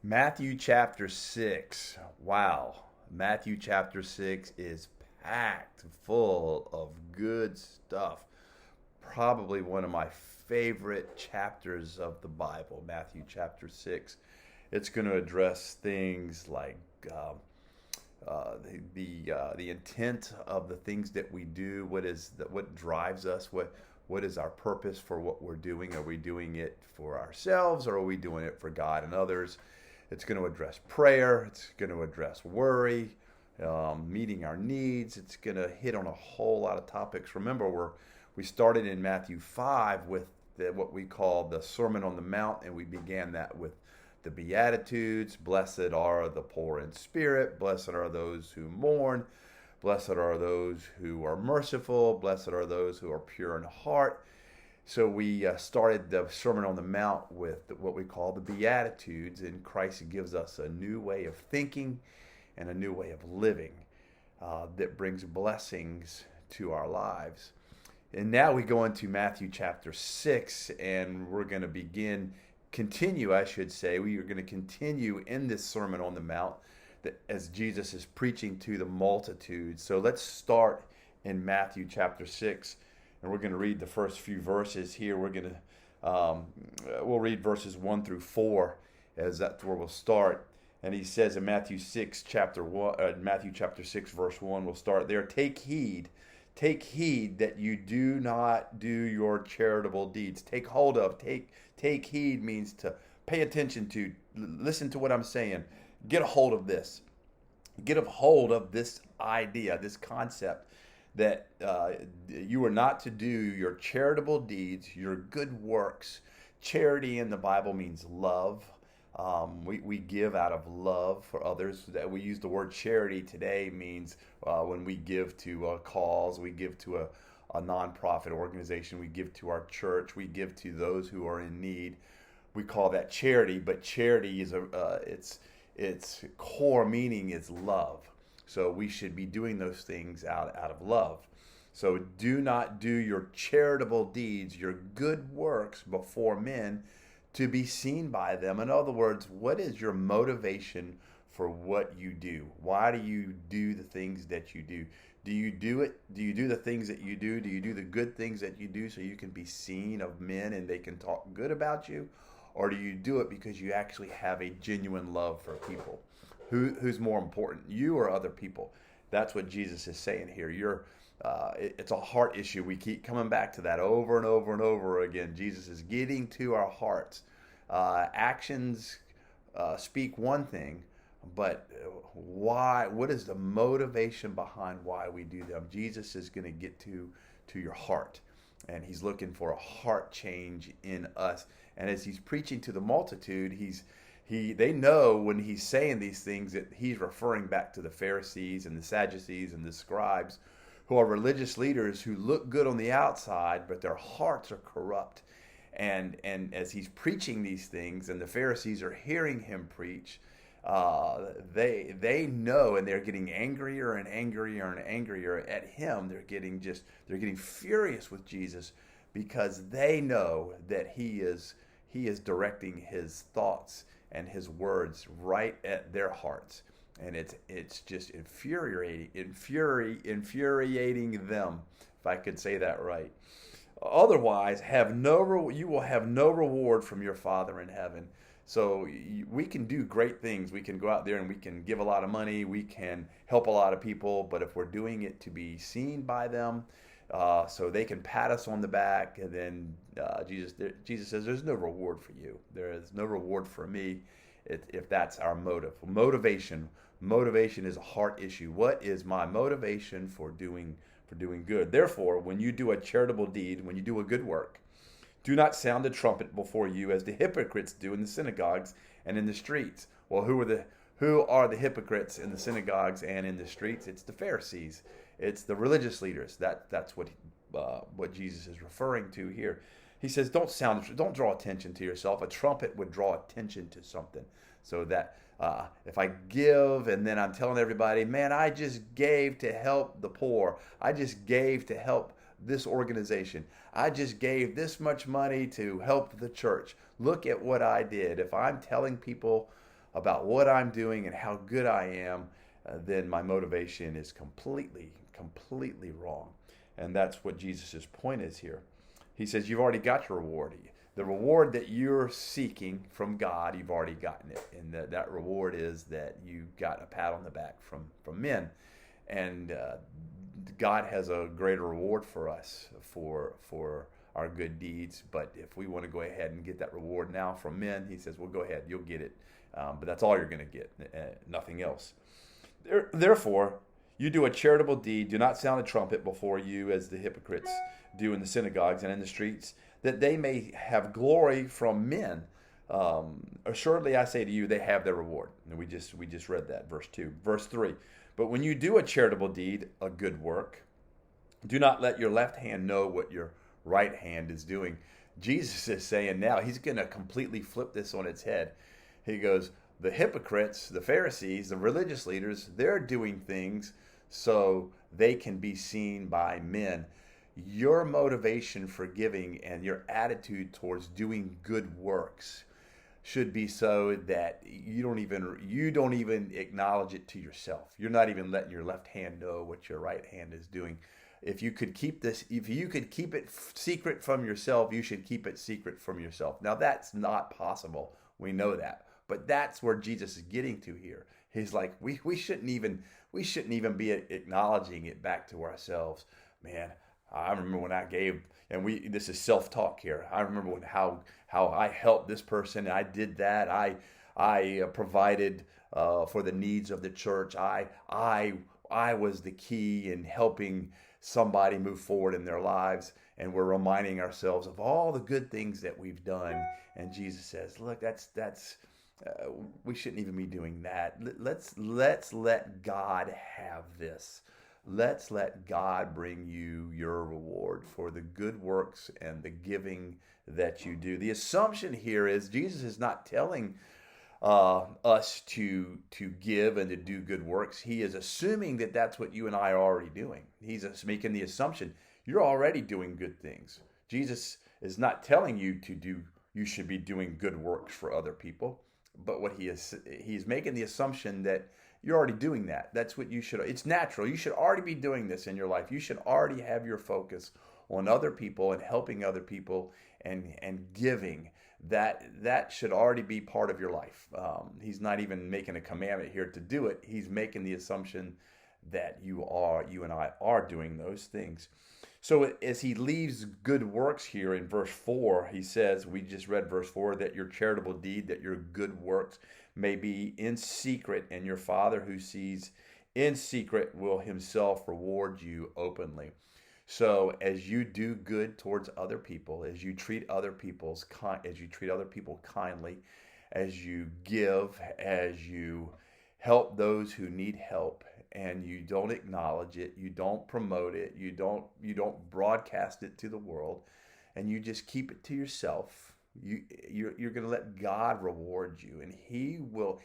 Matthew chapter 6. Wow. Matthew chapter 6 is packed full of good stuff. Probably one of my favorite chapters of the Bible, Matthew chapter 6. It's going to address things like the intent of the things that we do. What drives us? What is our purpose for what we're doing? Are we doing it for ourselves, or are we doing it for God and others? It's going to address prayer. It's going to address worry, meeting our needs. It's going to hit on a whole lot of topics. Remember, we started in Matthew 5 with what we call the Sermon on the Mount, and we began that with the Beatitudes. Blessed are the poor in spirit. Blessed are those who mourn. Blessed are those who are merciful. Blessed are those who are pure in heart. So we started the Sermon on the Mount with what we call the Beatitudes, and Christ gives us a new way of thinking and a new way of living that brings blessings to our lives. And now we go into Matthew chapter 6, and we're going to continue, I should say. We are going to continue in this Sermon on the Mount as Jesus is preaching to the multitude. So let's start in Matthew chapter 6. And we're going to read the first few verses here. We'll read verses 1 through 4, as that's where we'll start. And he says in Matthew chapter 6, verse 1, we'll start there. Take heed that you do not do your charitable deeds. Take hold of. Take heed means to pay attention to. Listen to what I'm saying. Get a hold of this. Get a hold of this idea, this concept, that you are not to do your charitable deeds, your good works. Charity in the Bible means love. We give out of love for others. That we use the word charity today means when we give to a cause, we give to a nonprofit organization, we give to our church, we give to those who are in need. We call that charity, but charity is its core meaning is love. So we should be doing those things out of love. So do not do your charitable deeds, your good works before men to be seen by them. In other words, what is your motivation for what you do? Why do you do the things that you do? Do you do it? Do you do the things that you do? Do you do the good things that you do so you can be seen of men and they can talk good about you? Or do you do it because you actually have a genuine love for people? Who's more important, you or other people? That's what Jesus is saying here. It's a heart issue. We keep coming back to that over and over and over again. Jesus is getting to our hearts. Actions speak one thing, but why? What is the motivation behind why we do them? Jesus is going to get to your heart, and he's looking for a heart change in us. And as he's preaching to the multitude, they know when he's saying these things that he's referring back to the Pharisees and the Sadducees and the scribes, who are religious leaders who look good on the outside, but their hearts are corrupt. And as he's preaching these things, and the Pharisees are hearing him preach, they know, and they're getting angrier and angrier and angrier at him. They're getting furious with Jesus because they know that he is directing his thoughts and his words right at their hearts, and it's just infuriating them, if I could say that right. Otherwise, you will have no reward from your Father in heaven. So we can do great things. We can go out there and we can give a lot of money. We can help a lot of people, but if we're doing it to be seen by them, so they can pat us on the back, and then Jesus says, "There's no reward for you. There is no reward for me." If that's our motive, motivation is a heart issue. What is my motivation for doing good? Therefore, when you do a charitable deed, when you do a good work, do not sound a trumpet before you, as the hypocrites do in the synagogues and in the streets. Well, who are the hypocrites in the synagogues and in the streets? It's the Pharisees. It's the religious leaders. That's what Jesus is referring to here. He says, don't draw attention to yourself. A trumpet would draw attention to something. So that if I give and then I'm telling everybody, man, I just gave to help the poor. I just gave to help this organization. I just gave this much money to help the church. Look at what I did. If I'm telling people about what I'm doing and how good I am, then my motivation is completely wrong. And that's what Jesus' point is here. He says, you've already got your reward. The reward that you're seeking from God, you've already gotten it. And that reward is that you got a pat on the back from men. And God has a greater reward for us for our good deeds. But if we want to go ahead and get that reward now from men, he says, well, go ahead, you'll get it. But that's all you're going to get, nothing else. Therefore, you do a charitable deed. Do not sound a trumpet before you as the hypocrites do in the synagogues and in the streets, that they may have glory from men. Assuredly, I say to you, they have their reward. And we just read that, verse 2. Verse 3, but when you do a charitable deed, a good work, do not let your left hand know what your right hand is doing. Jesus is saying now, he's going to completely flip this on its head. He goes, the hypocrites, the Pharisees, the religious leaders, they're doing things so they can be seen by men. Your motivation for giving and your attitude towards doing good works should be so that you don't even acknowledge it to yourself. You're not even letting your left hand know what your right hand is doing. If you could keep it secret from yourself, you should keep it secret from yourself. Now that's not possible. We know that. But that's where Jesus is getting to here. He's like, we shouldn't even be acknowledging it back to ourselves. Man, I remember when I gave, and this is self-talk here. I remember how I helped this person. I did that. I provided for the needs of the church. I was the key in helping somebody move forward in their lives. And we're reminding ourselves of all the good things that we've done. And Jesus says, look, we shouldn't even be doing that. Let's let God have this. Let's let God bring you your reward for the good works and the giving that you do. The assumption here is Jesus is not telling us to give and to do good works. He is assuming that that's what you and I are already doing. He's making the assumption you're already doing good things. Jesus is not telling you you should be doing good works for other people. But what he's making the assumption that you're already doing that. That's what you should. It's natural. You should already be doing this in your life. You should already have your focus on other people and helping other people and giving. That should already be part of your life. He's not even making a commandment here to do it. He's making the assumption that you and I are doing those things. So as he leaves good works here in verse 4, he says, we just read verse 4, that your charitable deed, that your good works may be in secret, and your Father who sees in secret will himself reward you openly. So as you do good towards other people, as you treat other people kindly, as you give, as you help those who need help, and you don't acknowledge it, you don't promote it, you don't broadcast it to the world, and you just keep it to yourself, you're going to let God reward you, and he will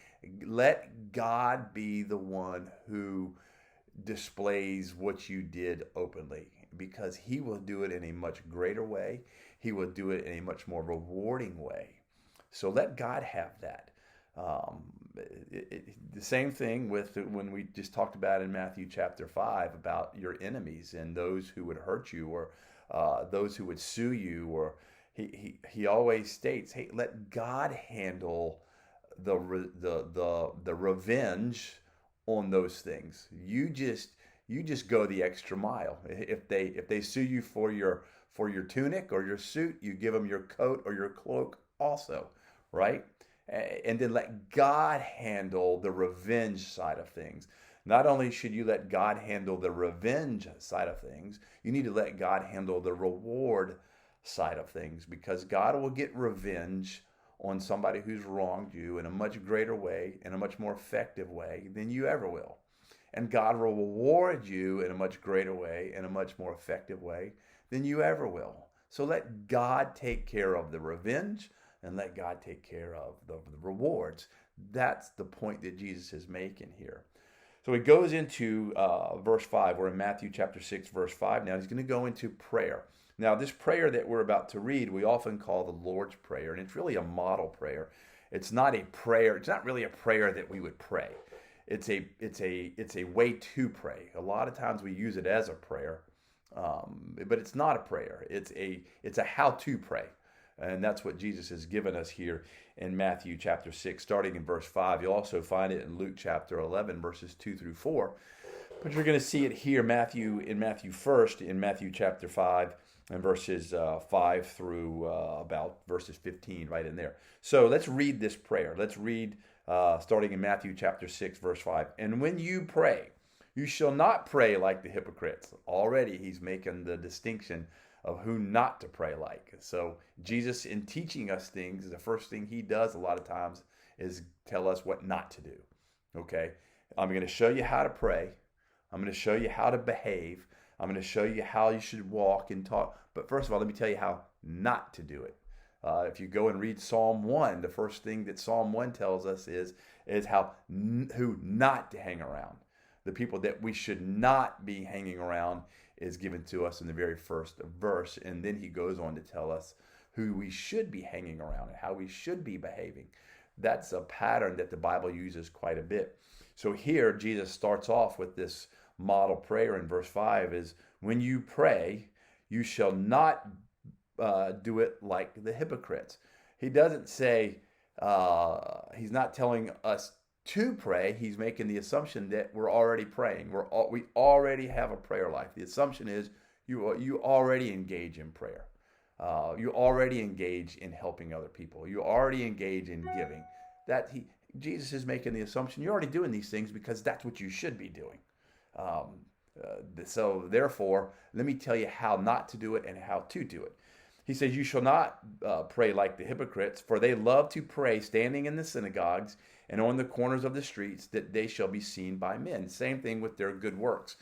let God be the one who displays what you did openly, because he will do it in a much greater way. He will do it in a much more rewarding way. So let God have that. The same thing with when we just talked about in Matthew chapter 5 about your enemies and those who would hurt you, or those who would sue you, or he always states, hey, let God handle the revenge on those things. You just go the extra mile. If they sue you for your tunic or your suit, you give them your coat or your cloak also, right? And then let God handle the revenge side of things. Not only should you let God handle the revenge side of things, you need to let God handle the reward side of things, because God will get revenge on somebody who's wronged you in a much greater way, in a much more effective way than you ever will. And God will reward you in a much greater way, in a much more effective way than you ever will. So let God take care of the revenge, and let God take care of the rewards. That's the point that Jesus is making here. So he goes into verse 5. We're in Matthew chapter 6, verse 5 now. He's going to go into prayer. Now, this prayer that we're about to read, we often call the Lord's Prayer, and it's really a model prayer. It's not a prayer. It's not really a prayer that we would pray. It's a way to pray. A lot of times we use it as a prayer, but it's not a prayer. It's a how to pray, and that's what Jesus has given us here in Matthew chapter 6, starting in verse 5. You'll also find it in Luke chapter 11, verses 2 through 4. But you're going to see it here, Matthew first, in Matthew chapter 5, and verses 5 through about verses 15, right in there. So let's read this prayer. Let's read starting in Matthew chapter 6, verse 5. And when you pray, you shall not pray like the hypocrites. Already he's making the distinction of who not to pray like. So Jesus, in teaching us things, the first thing he does a lot of times is tell us what not to do. Okay? I'm going to show you how to pray. I'm going to show you how to behave. I'm going to show you how you should walk and talk. But first of all, let me tell you how not to do it. If you go and read Psalm 1, the first thing that Psalm 1 tells us is who not to hang around. The people that we should not be hanging around is given to us in the very first verse. And then he goes on to tell us who we should be hanging around and how we should be behaving. That's a pattern that the Bible uses quite a bit. So here, Jesus starts off with this model prayer in verse 5 is, when you pray, you shall not do it like the hypocrites. He doesn't say, he's not telling us to pray. He's making the assumption that we're already praying. We already have a prayer life. The assumption is you already engage in prayer. You already engage in helping other people. You already engage in giving. Jesus is making the assumption you're already doing these things because that's what you should be doing. So therefore, let me tell you how not to do it and how to do it. He says, you shall not pray like the hypocrites, for they love to pray standing in the synagogues and on the corners of the streets, that they shall be seen by men. Same thing with their good works.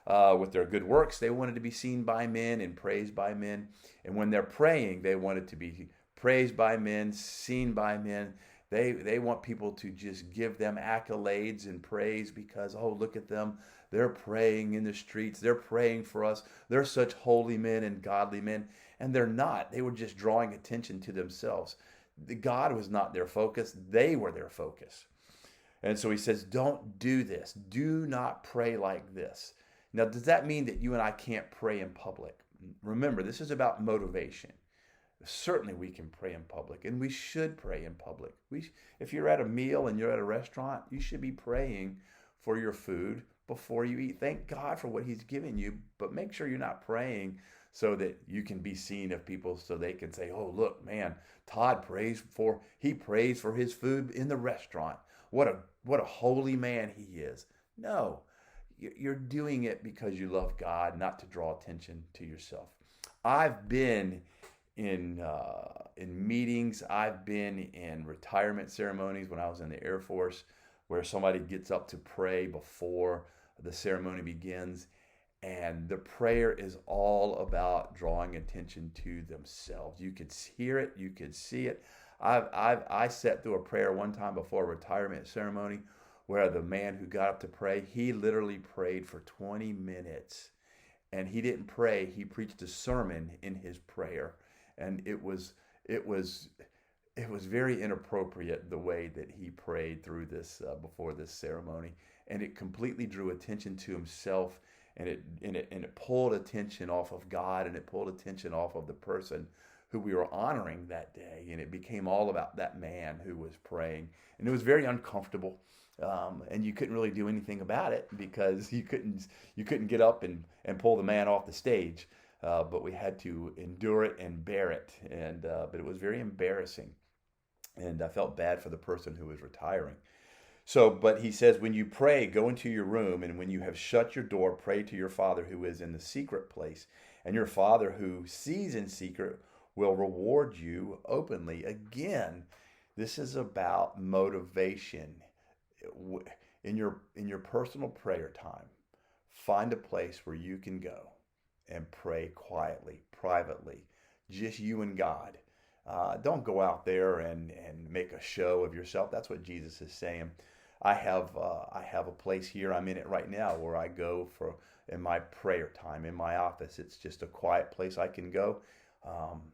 With their good works, they wanted to be seen by men and praised by men. And when they're praying, they wanted to be praised by men, seen by men. They want people to just give them accolades and praise because, oh, look at them. They're praying in the streets. They're praying for us. They're such holy men and godly men. And they're not. They were just drawing attention to themselves. God was not their focus. They were their focus. And so he says, don't do this. Do not pray like this. Now, does that mean that you and I can't pray in public? Remember, this is about motivation. Certainly we can pray in public, and we should pray in public. If you're at a meal and you're at a restaurant, you should be praying for your food before you eat. Thank God for what he's given you, but make sure you're not praying so that you can be seen of people so they can say, oh, look, man, Todd prays for his food in the restaurant. What a holy man he is. No, you're doing it because you love God, not to draw attention to yourself. I've been in meetings. I've been in retirement ceremonies when I was in the Air Force where somebody gets up to pray before the ceremony begins. And the prayer is all about drawing attention to themselves. You could hear it. You could see it. I sat through a prayer one time before a retirement ceremony where the man who got up to pray, he literally prayed for 20 minutes. And he didn't pray. He preached a sermon in his prayer. And it was very inappropriate the way that he prayed through this before this ceremony. And it completely drew attention to himself. And it pulled attention off of God, and it pulled attention off of the person who we were honoring that day. And it became all about that man who was praying. And it was very uncomfortable. And you couldn't really do anything about it because you couldn't get up and pull the man off the stage. But we had to endure it and bear it. But it was very embarrassing. And I felt bad for the person who was retiring. So, but he says, when you pray, go into your room, and when you have shut your door, pray to your Father who is in the secret place. And your Father who sees in secret will reward you openly. Again, this is about motivation. In your personal prayer time, find a place where you can go and pray quietly, privately, just you and God. Don't go out there and make a show of yourself. That's what Jesus is saying. I have a place here. I'm in it right now where I go in my prayer time in my office. It's just a quiet place I can go.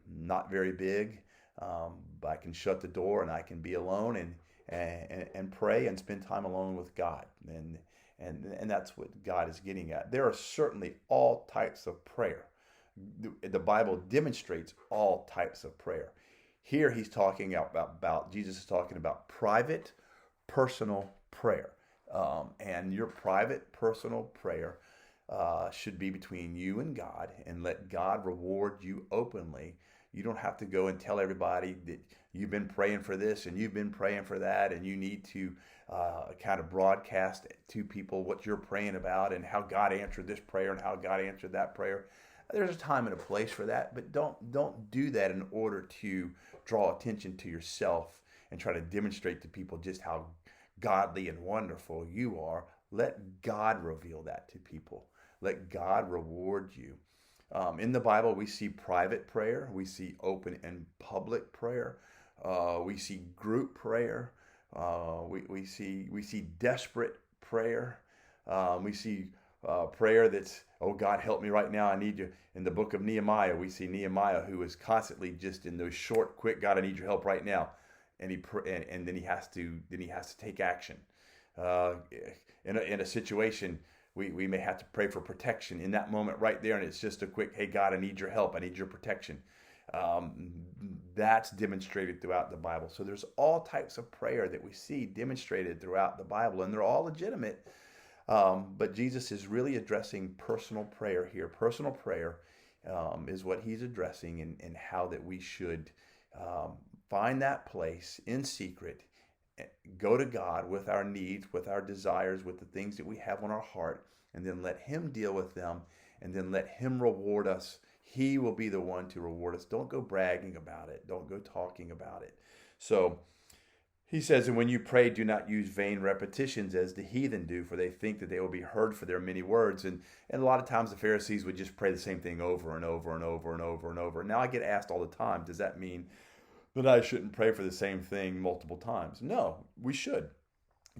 Not very big. I can shut the door and I can be alone and pray and spend time alone with God. And that's what God is getting at. There are certainly all types of prayer. The Bible demonstrates all types of prayer. Here he's talking about Jesus is talking about private, personal prayer. And your private, personal prayer should be between you and God, and let God reward you openly. You don't have to go and tell everybody that you've been praying for this and you've been praying for that, and you need to kind of broadcast to people what you're praying about and how God answered this prayer and how God answered that prayer. There's a time and a place for that, but don't do that in order to draw attention to yourself and try to demonstrate to people just how godly and wonderful you are. Let God reveal that to people. Let God reward you. In the Bible, we see private prayer, we see open and public prayer, we see group prayer, we see desperate prayer, we see prayer that's, oh God, help me right now, I need you. In the book of Nehemiah, we see Nehemiah who is constantly just in those short, quick, God, I need your help right now, and then he has to take action. In a situation, we may have to pray for protection in that moment right there, and it's just a quick, hey God, I need your help, I need your protection. That's demonstrated throughout the Bible. So there's all types of prayer that we see demonstrated throughout the Bible, and they're all legitimate. But Jesus is really addressing personal prayer here. Personal prayer is what he's addressing, and how that we should find that place in secret, go to God with our needs, with our desires, with the things that we have on our heart, and then let him deal with them, and then let him reward us. He will be the one to reward us. Don't go bragging about it. Don't go talking about it. So he says, and when you pray, do not use vain repetitions as the heathen do, for they think that they will be heard for their many words. And a lot of times the Pharisees would just pray the same thing over and over and over and over and over. Now I get asked all the time, does that mean that I shouldn't pray for the same thing multiple times? No, we should.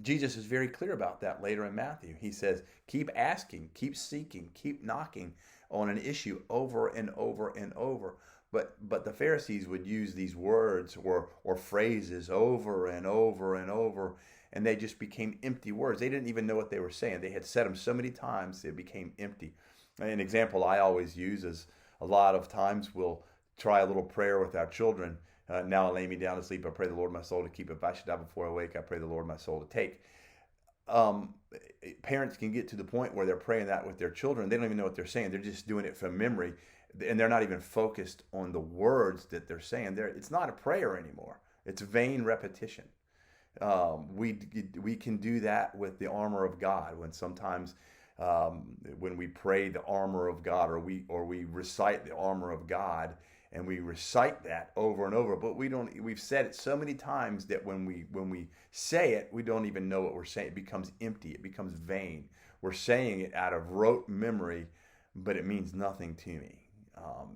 Jesus is very clear about that later in Matthew. He says, keep asking, keep seeking, keep knocking on an issue over and over and over. But the Pharisees would use these words or phrases over and over and over, and they just became empty words. They didn't even know what they were saying. They had said them so many times, they became empty. An example I always use is, a lot of times we'll try a little prayer with our children. Now I lay me down to sleep, I pray the Lord my soul to keep. If I should die before I wake, I pray the Lord my soul to take. Parents can get to the point where they're praying that with their children. They don't even know what they're saying. They're just doing it from memory, and they're not even focused on the words that they're saying. It's not a prayer anymore. It's vain repetition. We can do that with the armor of God. When sometimes when we pray the armor of God, or we recite the armor of God, and we recite that over and over, but we've said it so many times that when we say it, we don't even know what we're saying. It becomes empty. It becomes vain. We're saying it out of rote memory, but it means nothing to me.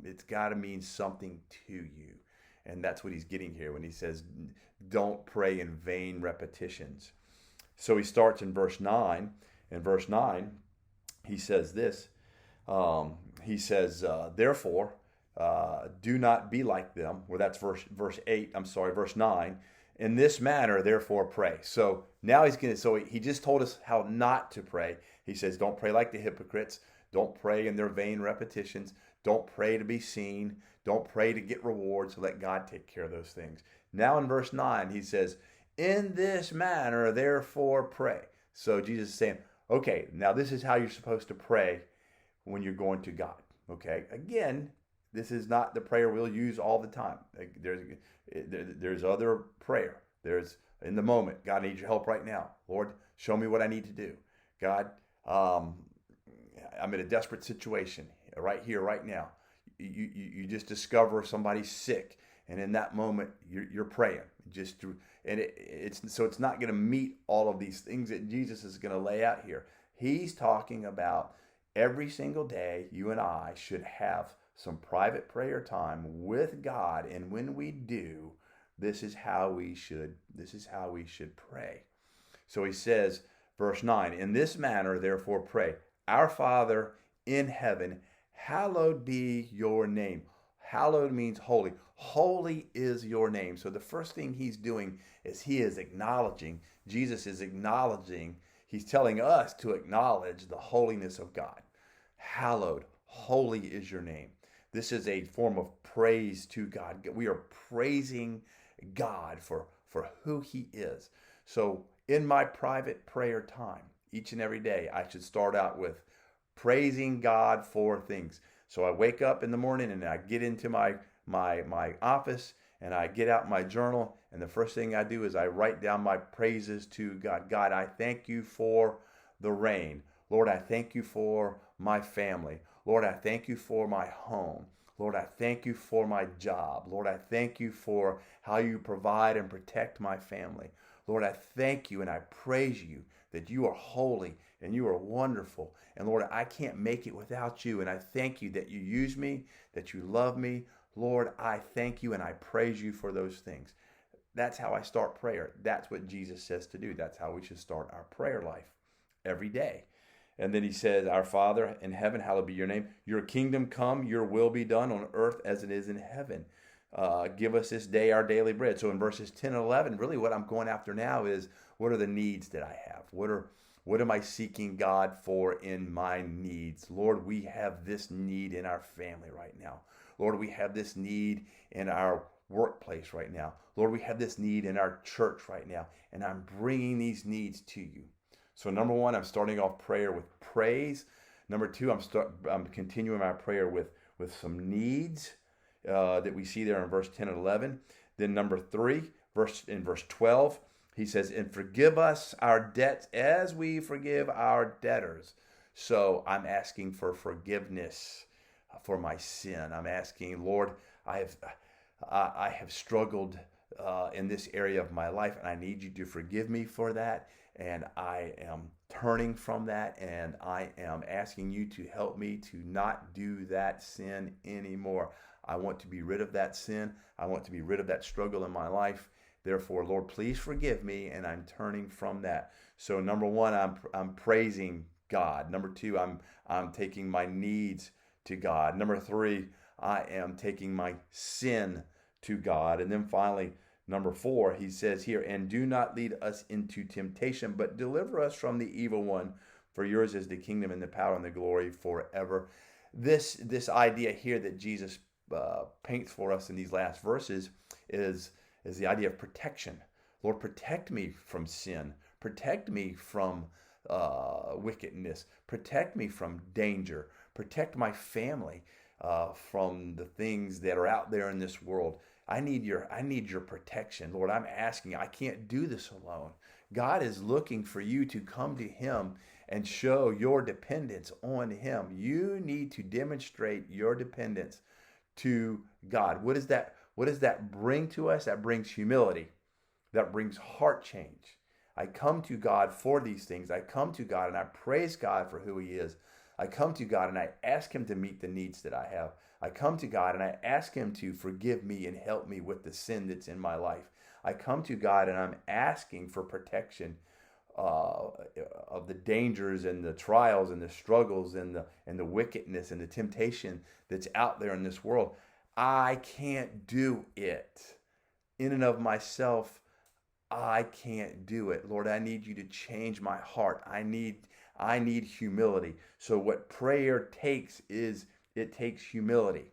It's got to mean something to you. And that's what he's getting here when he says, don't pray in vain repetitions. So he starts in verse 9. In verse 9, he says this. Therefore, do not be like them. Well, that's verse 9. In this manner, therefore, pray. So now he just told us how not to pray. He says, don't pray like the hypocrites. Don't pray in their vain repetitions. Don't pray to be seen. Don't pray to get rewards. Let God take care of those things. Now in verse 9, he says, in this manner, therefore, pray. So Jesus is saying, okay, now this is how you're supposed to pray when you're going to God. Okay, again, this is not the prayer we'll use all the time. There's other prayer. There's in the moment, God, I need your help right now. Lord, show me what I need to do. God, I'm in a desperate situation right here, right now. You just discover somebody's sick, and in that moment, you're praying. It's not going to meet all of these things that Jesus is going to lay out here. He's talking about every single day, you and I should have some private prayer time with God, and when we do, this is how we should pray. So he says, verse 9, in this manner, therefore, pray, our Father in heaven, hallowed be your name. Hallowed means holy. Holy is your name. So the first thing he's doing is he is acknowledging, Jesus is acknowledging, he's telling us to acknowledge the holiness of God. Hallowed, holy is your name. This is a form of praise to God. We are praising God for who he is. So in my private prayer time, each and every day, I should start out with praising God for things. So I wake up in the morning and I get into my office and I get out my journal, and the first thing I do is I write down my praises to God. God, I thank you for the rain. Lord, I thank you for my family. Lord, I thank you for my home. Lord, I thank you for my job. Lord, I thank you for how you provide and protect my family. Lord, I thank you and I praise you that you are holy and you are wonderful. And Lord, I can't make it without you. And I thank you that you use me, that you love me. Lord, I thank you and I praise you for those things. That's how I start prayer. That's what Jesus says to do. That's how we should start our prayer life every day. And then he says, Our Father in heaven, hallowed be your name. Your kingdom come, your will be done on earth as it is in heaven. Give us this day our daily bread. So in verses 10 and 11, really what I'm going after now is, what are the needs that I have? What am I seeking God for in my needs? Lord, we have this need in our family right now. Lord, we have this need in our workplace right now. Lord, we have this need in our church right now. And I'm bringing these needs to you. So number one, I'm starting off prayer with praise. Number two, I'm continuing my prayer with some needs that we see there in verse 10 and 11. Then number three, in verse 12, he says, and forgive us our debts as we forgive our debtors. So I'm asking for forgiveness for my sin. I'm asking, Lord, I have struggled in this area of my life, and I need you to forgive me for that. And I am turning from that, and I am asking you to help me to not do that sin anymore. I want to be rid of that sin. I want to be rid of that struggle in my life. Therefore, Lord, please forgive me, and I'm turning from that. So number one, I'm praising God. Number two, I'm taking my needs to God. Number three, I am taking my sin to God. And then finally, number four, he says here, and do not lead us into temptation, but deliver us from the evil one. For yours is the kingdom and the power and the glory forever. This idea here that Jesus paints for us in these last verses is the idea of protection. Lord, protect me from sin. Protect me from wickedness. Protect me from danger. Protect my family from the things that are out there in this world. I need your protection. Lord, I'm asking. I can't do this alone. God is looking for you to come to him and show your dependence on him. You need to demonstrate your dependence to God. What does that bring to us? That brings humility. That brings heart change. I come to God for these things. I come to God and I praise God for who he is. I come to God and I ask him to meet the needs that I have. I come to God and I ask him to forgive me and help me with the sin that's in my life. I come to God and I'm asking for protection of the dangers and the trials and the struggles and the wickedness and the temptation that's out there in this world. I can't do it. In and of myself, I can't do it. Lord, I need you to change my heart. I need humility. So what prayer takes is, it takes humility.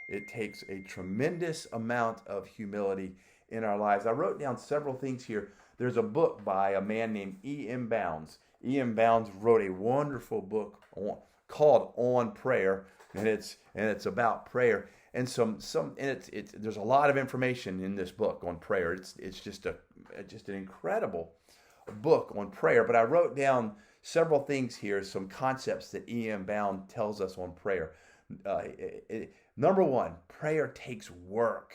It takes a tremendous amount of humility in our lives. I wrote down several things here. There's a book by a man named E.M. Bounds. E.M. Bounds wrote a wonderful book called On Prayer, and it's about prayer. And there's a lot of information in this book on prayer. It's just an incredible book on prayer. But I wrote down several things here, some concepts that E.M. Bound tells us on prayer. Number one, prayer takes work.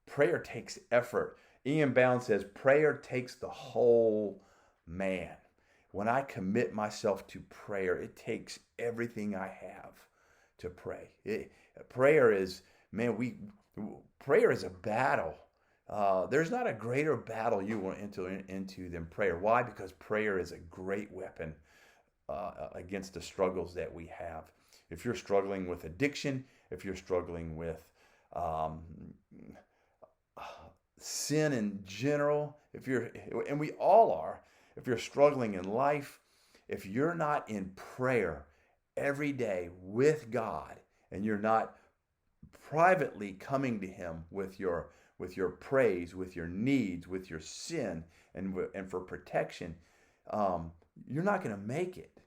Prayer takes effort. E.M. Bound says prayer takes the whole man. When I commit myself to prayer, it takes everything I have to pray. Prayer is a battle. There's not a greater battle you will enter into than prayer. Why? Because prayer is a great weapon against the struggles that we have. If you're struggling with addiction, if you're struggling with um, sin in general, if you're, and we all are, if you're struggling in life, if you're not in prayer every day with God, and you're not privately coming to Him with your praise, with your needs, with your sin, and for protection, you're not going to make it.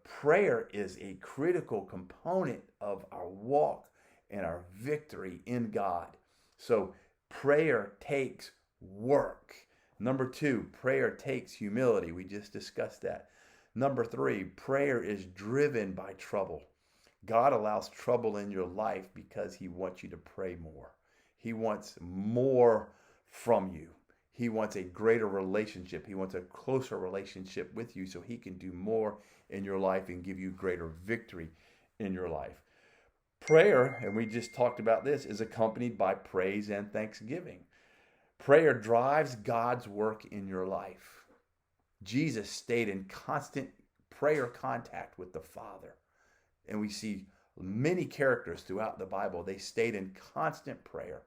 Prayer is a critical component of our walk and our victory in God. So prayer takes work. Number two, prayer takes humility. We just discussed that. Number three, prayer is driven by trouble. God allows trouble in your life because He wants you to pray more. He wants more from you. He wants a greater relationship. He wants a closer relationship with you so He can do more in your life and give you greater victory in your life. Prayer, and we just talked about this, is accompanied by praise and thanksgiving. Prayer drives God's work in your life. Jesus stayed in constant prayer contact with the Father. And we see many characters throughout the Bible, they stayed in constant prayer.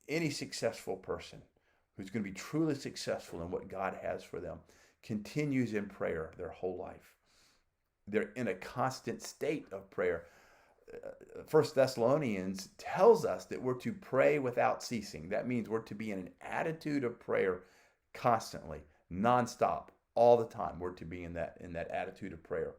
Any successful person who's going to be truly successful in what God has for them continues in prayer their whole life. They're in a constant state of prayer. 1 Thessalonians tells us that we're to pray without ceasing. That means we're to be in an attitude of prayer constantly, nonstop, all the time. We're to be in that attitude of prayer.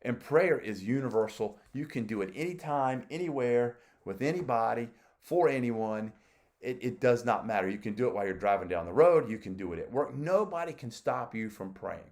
And prayer is universal. You can do it anytime, anywhere, with anybody, for anyone. It does not matter. You can do it while you're driving down the road. You can do it at work. Nobody can stop you from praying.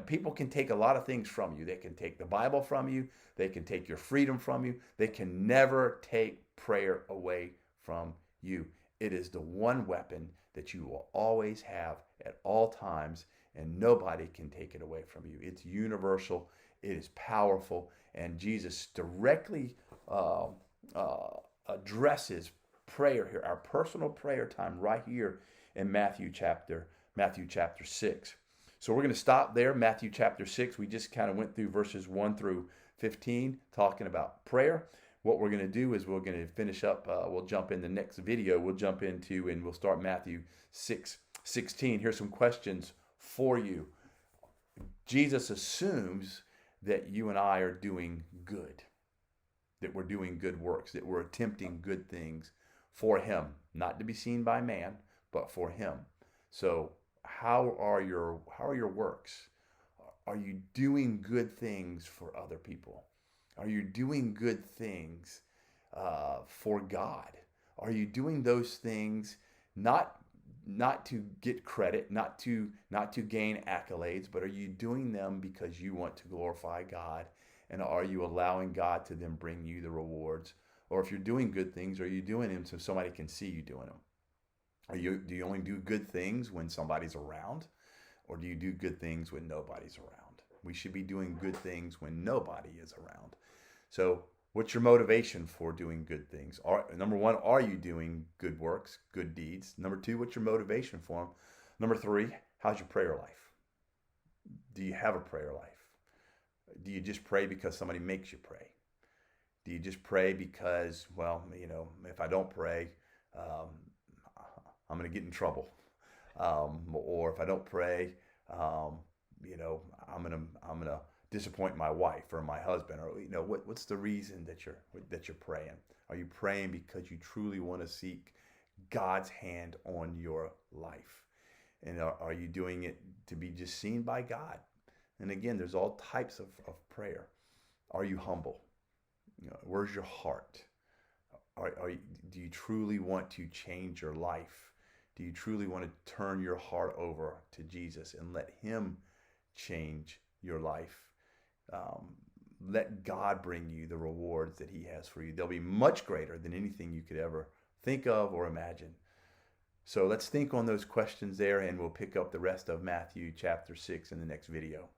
People can take a lot of things from you. They can take the Bible from you. They can take your freedom from you. They can never take prayer away from you. It is the one weapon that you will always have at all times, and nobody can take it away from you. It's universal. It is powerful, and Jesus directly addresses prayer here, our personal prayer time right here in Matthew chapter 6. So we're going to stop there, Matthew chapter 6. We just kind of went through verses 1 through 15 talking about prayer. What we're going to do is we're going to finish up. We'll jump in the next video. We'll jump into and we'll start Matthew 6:16. Here's some questions for you. Jesus assumes that you and I are doing good, that we're doing good works, that we're attempting good things for Him, not to be seen by man, but for Him. So how are your works? Are you doing good things for other people? Are you doing good things for God? Are you doing those things not to get credit, not to gain accolades, but are you doing them because you want to glorify God? And are you allowing God to then bring you the rewards? Or if you're doing good things, are you doing them so somebody can see you doing them? Do you only do good things when somebody's around? Or do you do good things when nobody's around? We should be doing good things when nobody is around. So what's your motivation for doing good things? Number one, are you doing good works, good deeds? Number two, what's your motivation for them? Number three, how's your prayer life? Do you have a prayer life? Do you just pray because somebody makes you pray? Do you just pray because, well, if I don't pray, I'm going to get in trouble? Or if I don't pray, I'm going to disappoint my wife or my husband, or what's the reason that you're praying? Are you praying because you truly want to seek God's hand on your life? And are you doing it to be just seen by God? And again, there's all types of prayer. Are you humble? Where's your heart? Do you truly want to change your life? Do you truly want to turn your heart over to Jesus and let Him change your life? Let God bring you the rewards that He has for you. They'll be much greater than anything you could ever think of or imagine. So let's think on those questions there, and we'll pick up the rest of Matthew chapter 6 in the next video.